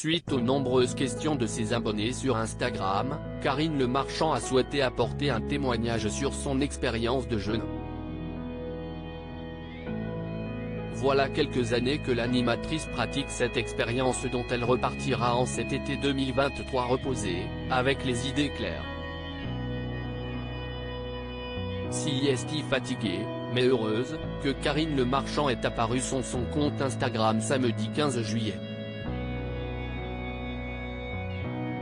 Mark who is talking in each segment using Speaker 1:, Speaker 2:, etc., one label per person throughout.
Speaker 1: Suite aux nombreuses questions de ses abonnés sur Instagram, Karine Le Marchand a souhaité apporter un témoignage sur son expérience de jeûne. Voilà quelques années que l'animatrice pratique cette expérience dont elle repartira en cet été 2023 reposée, avec les idées claires. Si est fatiguée, mais heureuse, que Karine Le Marchand est apparue sur son compte Instagram samedi 15 juillet.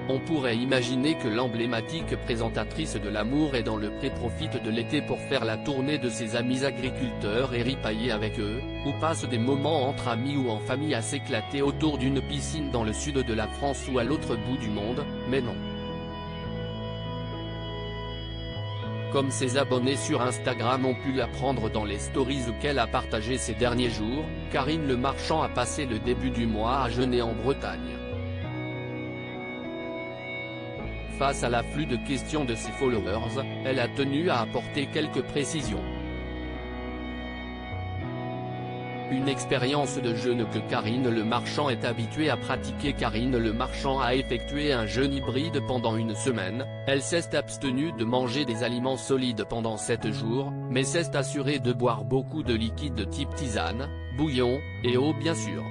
Speaker 1: On pourrait imaginer que l'emblématique présentatrice de l'amour est dans le pré-profit de l'été pour faire la tournée de ses amis agriculteurs et ripailler avec eux, ou passe des moments entre amis ou en famille à s'éclater autour d'une piscine dans le sud de la France ou à l'autre bout du monde, mais non. Comme ses abonnés sur Instagram ont pu l'apprendre dans les stories qu'elle a partagées ces derniers jours, Karine Le Marchand a passé le début du mois à jeûner en Bretagne. Face à l'afflux de questions de ses followers, elle a tenu à apporter quelques précisions. Une expérience de jeûne que Karine Le Marchand est habituée à pratiquer. Karine Le Marchand a effectué un jeûne hybride pendant une semaine, elle s'est abstenue de manger des aliments solides pendant 7 jours, mais s'est assurée de boire beaucoup de liquides type tisane, bouillon, et eau bien sûr.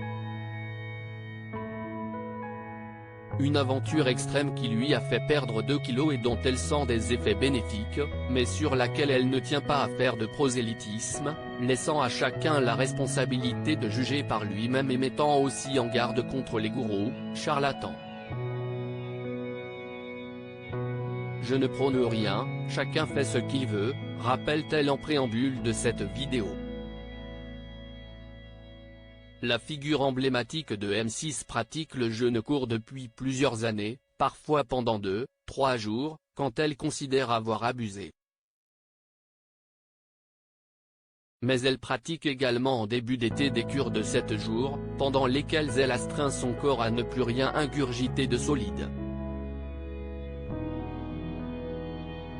Speaker 1: Une aventure extrême qui lui a fait perdre 2 kilos et dont elle sent des effets bénéfiques, mais sur laquelle elle ne tient pas à faire de prosélytisme, laissant à chacun la responsabilité de juger par lui-même et mettant aussi en garde contre les gourous, charlatans. Je ne prône rien, chacun fait ce qu'il veut, rappelle-t-elle en préambule de cette vidéo. La figure emblématique de M6 pratique le jeûne court depuis plusieurs années, parfois pendant 2-3 jours, quand elle considère avoir abusé. Mais elle pratique également en début d'été des cures de 7 jours, pendant lesquelles elle astreint son corps à ne plus rien ingurgiter de solide.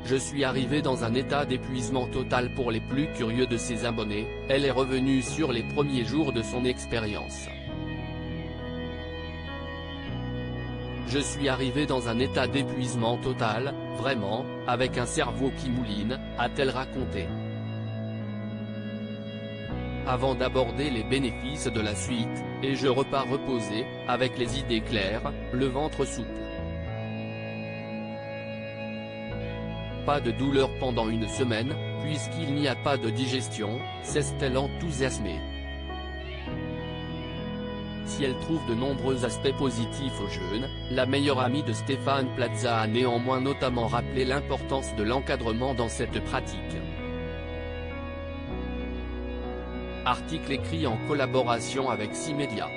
Speaker 1: Je suis arrivée dans un état d'épuisement total pour les plus curieux de ses abonnés, elle est revenue sur les premiers jours de son expérience. Je suis arrivée dans un état d'épuisement total, vraiment, avec un cerveau qui mouline, a-t-elle raconté. Avant d'aborder les bénéfices de la suite, et je repars reposer, avec les idées claires, le ventre souple. Pas de douleur pendant une semaine, puisqu'il n'y a pas de digestion, s'est-elle enthousiasmée. Si elle trouve de nombreux aspects positifs au jeûne, la meilleure amie de Stéphane Plaza a néanmoins notamment rappelé l'importance de l'encadrement dans cette pratique. Article écrit en collaboration avec 6 médias.